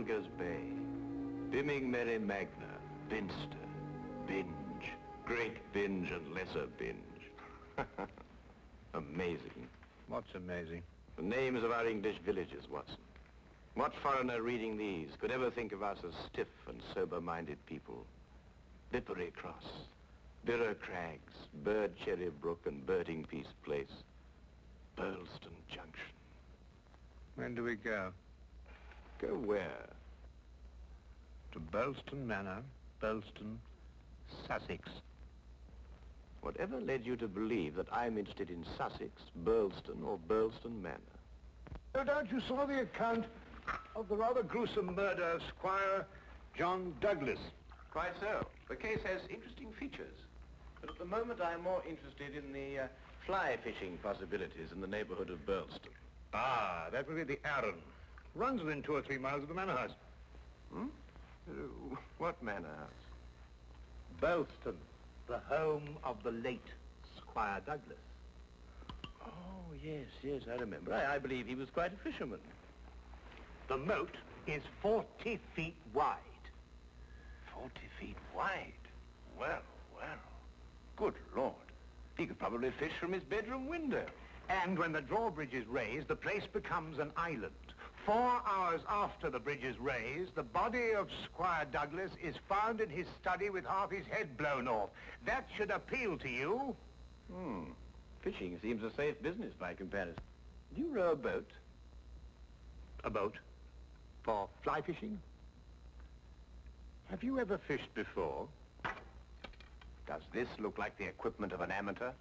Anchors Bay, Bimming Merry Magna, Binster, Binge, Great Binge and Lesser Binge. Amazing. What's amazing? The names of our English villages, Watson. What foreigner reading these could ever think of us as stiff and sober-minded people? Bippery Cross, Birrer Crags, Bird Cherry Brook and Birding Peace Place, Burlston Junction. When do we go? Go where? To Burlston Manor, Burlston, Sussex. Whatever led you to believe that I'm interested in Sussex, Burlston, or Burlston Manor? No doubt you saw the account of the rather gruesome murder of Squire John Douglas. Quite so. The case has interesting features. But at the moment I'm more interested in the fly fishing possibilities in the neighborhood of Burlston. Ah, that will be the Arun. Runs within 2 or 3 miles of the manor house. Hmm? What manor house? Burlston, the home of the late Squire Douglas. Oh, yes, I remember. I believe he was quite a fisherman. The moat is 40 feet wide. 40 feet wide? Well. Good Lord. He could probably fish from his bedroom window. And when the drawbridge is raised, the place becomes an island. 4 hours after the bridge is raised, the body of Squire Douglas is found in his study with half his head blown off. That should appeal to you. Fishing seems a safe business by comparison. Do you row a boat? A boat? For fly fishing? Have you ever fished before? Does this look like the equipment of an amateur?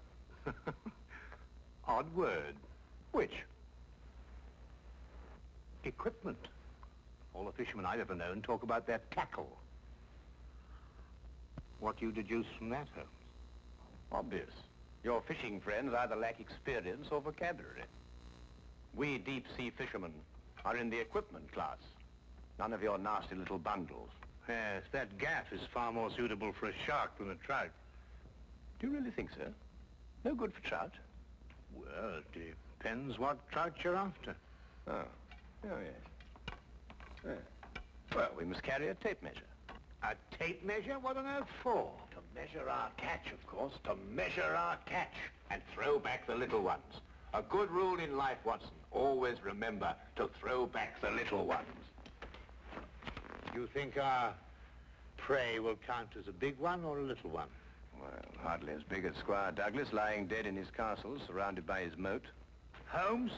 Odd word. Which? Equipment. All the fishermen I've ever known talk about their tackle. What do you deduce from that, Holmes? Obvious. Your fishing friends either lack experience or vocabulary. We deep-sea fishermen are in the equipment class. None of your nasty little bundles. Yes, that gaff is far more suitable for a shark than a trout. Do you really think so? No good for trout? Well, it depends what trout you're after. Oh yes. Well, we must carry a tape measure. A tape measure? What on earth for? To measure our catch, of course. To measure our catch and throw back the little ones. A good rule in life, Watson. Always remember to throw back the little ones. You think our prey will count as a big one or a little one? Well, hardly as big as Squire Douglas, lying dead in his castle, surrounded by his moat. Holmes,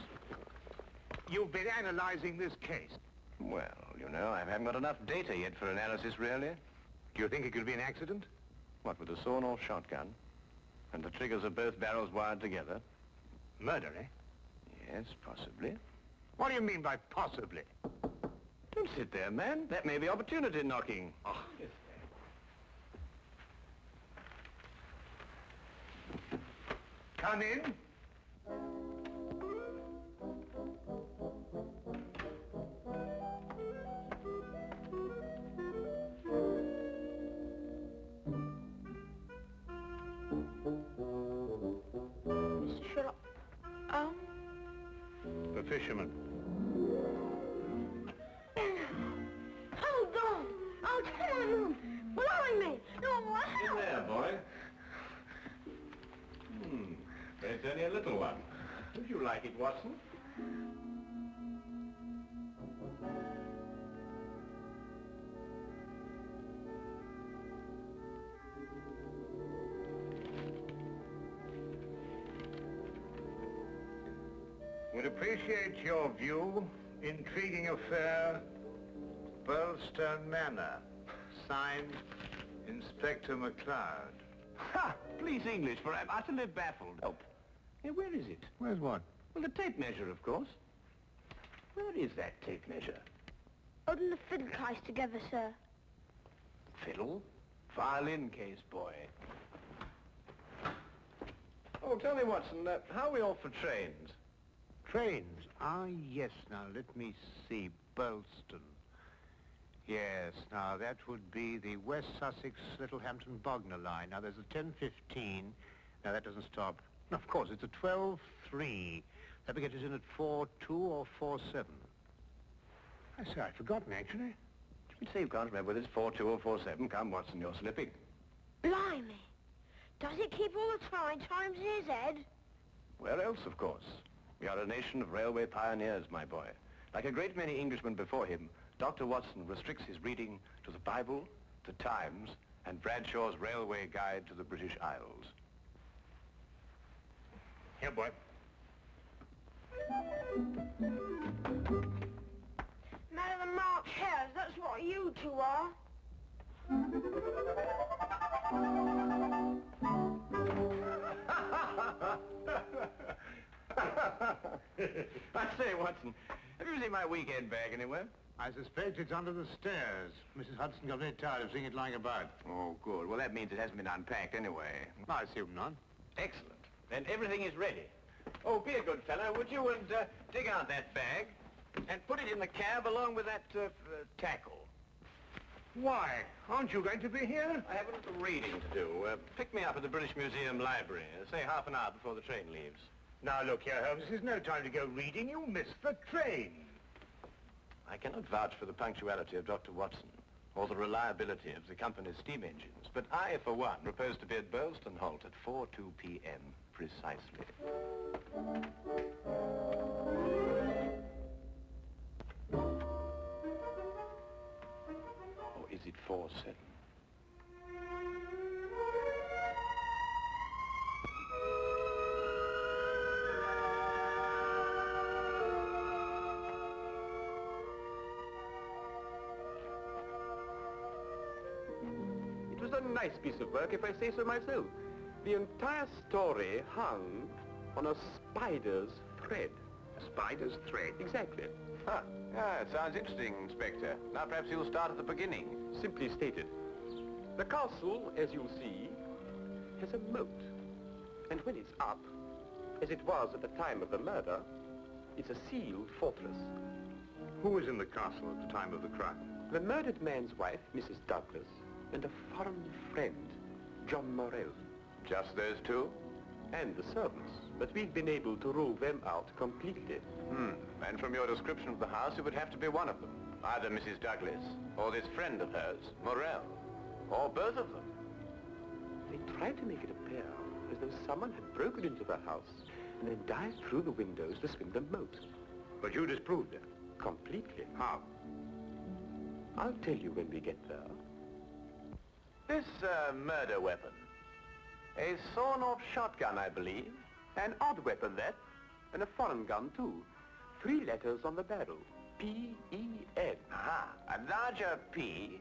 you've been analyzing this case. Well, you know, I haven't got enough data yet for analysis, really. Do you think it could be an accident? What, with a sawn-off shotgun? And the triggers of both barrels wired together? Murder, eh? Yes, possibly. What do you mean by possibly? Don't sit there, man. That may be opportunity knocking. Oh. Yes. Come in. Mr. Sherlock. The fisherman. Hold on! Oh, come on, Mom! Blowing me! No, In there, boy. But it's only a little one. Would you like it, Watson? Would appreciate your view. Intriguing affair, Burlston Manor. Signed, Inspector MacLeod. Ha! Please English, for I'm utterly baffled. Oh, yeah, where is it? Where's what? Well, the tape measure, of course. Where is that tape measure? Holding the fiddle case together, sir. Fiddle? Violin case, boy. Oh, tell me, Watson, how are we off for trains? Trains? Ah, yes. Now, let me see. Burlston. Yes, now, that would be the West Sussex Littlehampton Bognor line. Now, there's a 10:15. Now, that doesn't stop. Of course, it's a 12:3. That will get us in at 4:2 or 4:7. I say, I'd forgotten, actually. You say you can't remember whether it's 4-2 or 4-7. Come, Watson, you're slipping. Blimey. Does it keep all the times in his head? Where else, of course? We are a nation of railway pioneers, my boy. Like a great many Englishmen before him, Dr. Watson restricts his reading to the Bible, the Times, and Bradshaw's Railway Guide to the British Isles. Here, boy. Man of the March Hares, that's what you two are. I say, Watson, have you seen my weekend bag anywhere? I suspect it's under the stairs. Mrs. Hudson got very tired of seeing it lying about. Oh, good. Well, that means it hasn't been unpacked anyway. I assume not. Excellent. Then everything is ready. Oh, be a good fellow, would you, and dig out that bag and put it in the cab along with that tackle. Why? Aren't you going to be here? I have a little reading to do. Pick me up at the British Museum Library, say half an hour before the train leaves. Now, look here, Holmes. This is no time to go reading. You'll miss the train. I cannot vouch for the punctuality of Dr. Watson or the reliability of the company's steam engines, but I, for one, propose to be at Burlston Halt at 4:02 p.m. precisely. Or is it 4:07? It was a nice piece of work, if I say so myself. The entire story hung on a spider's thread. A spider's thread? Exactly. Huh. Yeah, it sounds interesting, Inspector. Now perhaps you'll start at the beginning. Simply stated. The castle, as you'll see, has a moat. And when it's up, as it was at the time of the murder, it's a sealed fortress. Who was in the castle at the time of the crime? The murdered man's wife, Mrs. Douglas, and a foreign friend, John Morell. Just those two? And the servants, but we've been able to rule them out completely. And from your description of the house, it would have to be one of them. Either Mrs. Douglas, or this friend of hers, Morell, or both of them. They tried to make it appear as though someone had broken into the house and then dived through the windows to swim the moat. But you disproved it. Completely. How? I'll tell you when we get there. This murder weapon. A sawn-off shotgun, I believe. An odd weapon, that. And a foreign gun, too. 3 letters on the barrel. P-E-N. Aha, a larger P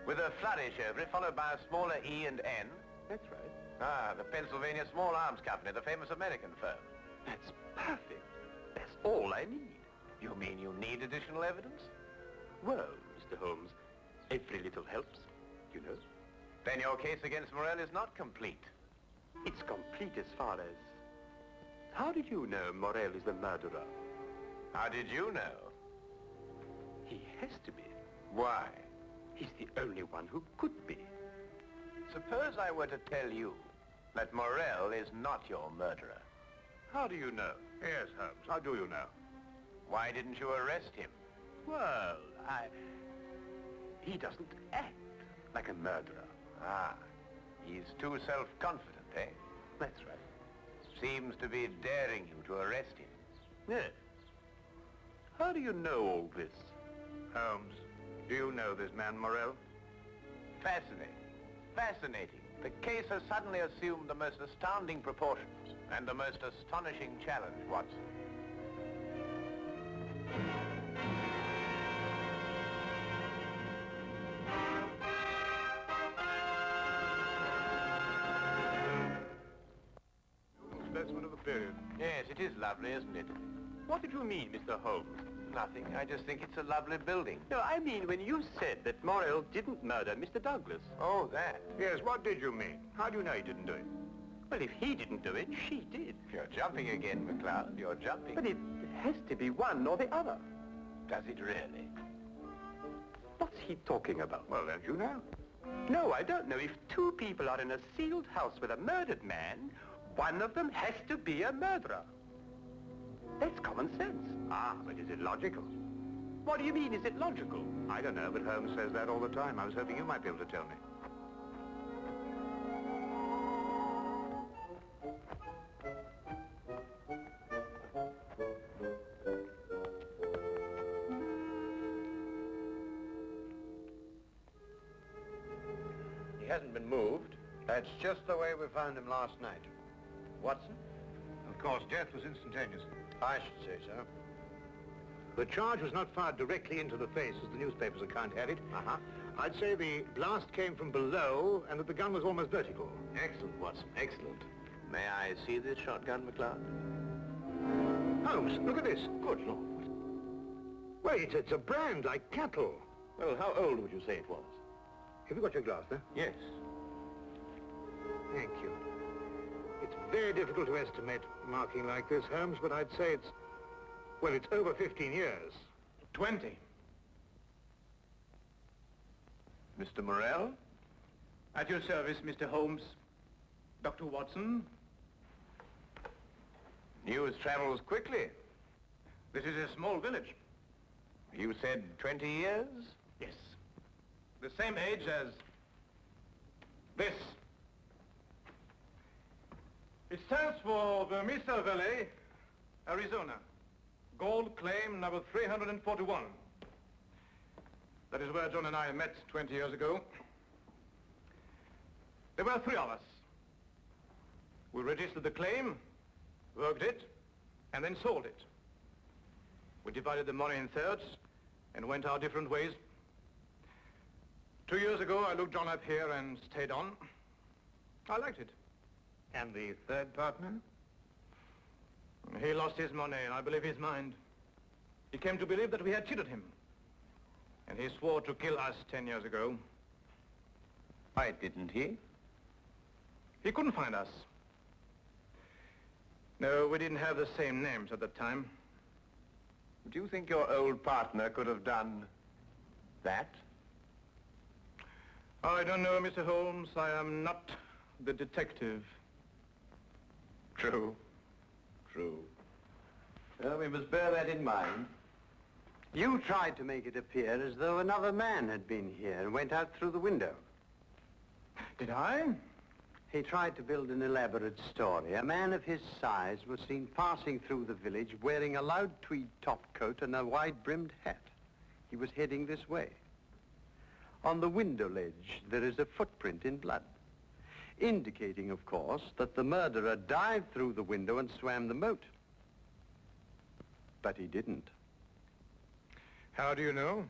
with a flourish over it, followed by a smaller E and N. That's right. Ah, the Pennsylvania Small Arms Company, the famous American firm. That's perfect. That's all I need. You mean you need additional evidence? Well, Mr. Holmes, every little helps, you know. Then your case against Morell is not complete. It's complete as far as... How did you know Morell is the murderer? How did you know? He has to be. Why? He's the only one who could be. Suppose I were to tell you that Morell is not your murderer. How do you know? Yes, Holmes. How do you know? Why didn't you arrest him? Well, he doesn't act like a murderer. Ah, he's too self-confident, eh? That's right. Seems to be daring you to arrest him. Yes. How do you know all this? Holmes, do you know this man Morell? Fascinating. Fascinating. The case has suddenly assumed the most astounding proportions and the most astonishing challenge, Watson. Specimen of the period. Yes, it is lovely, isn't it? What did you mean, Mr. Holmes? Nothing. I just think it's a lovely building. No, I mean when you said that Morell didn't murder Mr. Douglas. Oh, that. Yes, what did you mean? How do you know he didn't do it? Well, if he didn't do it, she did. You're jumping again, McCloud. You're jumping. But it has to be one or the other. Does it really? What's he talking about? Well, don't you know? No, I don't know. If 2 people are in a sealed house with a murdered man, one of them has to be a murderer. That's common sense. Ah, but is it logical? What do you mean? Is it logical? I don't know, but Holmes says that all the time. I was hoping you might be able to tell me. He hasn't been moved. That's just the way we found him last night. Watson? Of course, death was instantaneous. I should say so. The charge was not fired directly into the face, as the newspaper's account had it. Uh-huh. I'd say the blast came from below and that the gun was almost vertical. Excellent, Watson. Excellent. May I see this shotgun, McLeod? Holmes, look at this. Good Lord. Wait, it's a brand like cattle. Well, how old would you say it was? Have you got your glass there? Yes. Thank you. It's very difficult to estimate marking like this, Holmes, but I'd say it's, well, it's over 15 years. 20. Mr. Morrell? At your service, Mr. Holmes. Dr. Watson. News travels quickly. This is a small village. You said 20 years? Yes. The same age as this. It stands for the Mesa Valley, Arizona. Gold claim number 341. That is where John and I met 20 years ago. There were 3 of us. We registered the claim, worked it, and then sold it. We divided the money in thirds and went our different ways. 2 years ago, I looked John up here and stayed on. I liked it. And the third partner? He lost his money, and I believe his mind. He came to believe that we had cheated him. And he swore to kill us 10 years ago. Why didn't he? He couldn't find us. No, we didn't have the same names at that time. Do you think your old partner could have done that? I don't know, Mr. Holmes. I am not the detective. True. True. Well, we must bear that in mind. You tried to make it appear as though another man had been here and went out through the window. Did I? He tried to build an elaborate story. A man of his size was seen passing through the village wearing a loud tweed topcoat and a wide-brimmed hat. He was heading this way. On the window ledge, there is a footprint in blood, indicating, of course, that the murderer dived through the window and swam the moat. But he didn't. How do you know?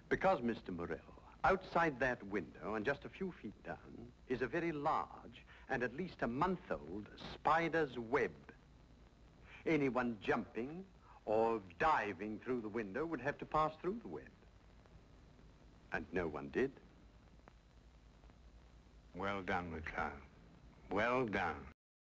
Because, Mr. Morrell, outside that window and just a few feet down is a very large and at least a month-old spider's web. Anyone jumping or diving through the window would have to pass through the web. And no one did. Well done, McLeod. Well done.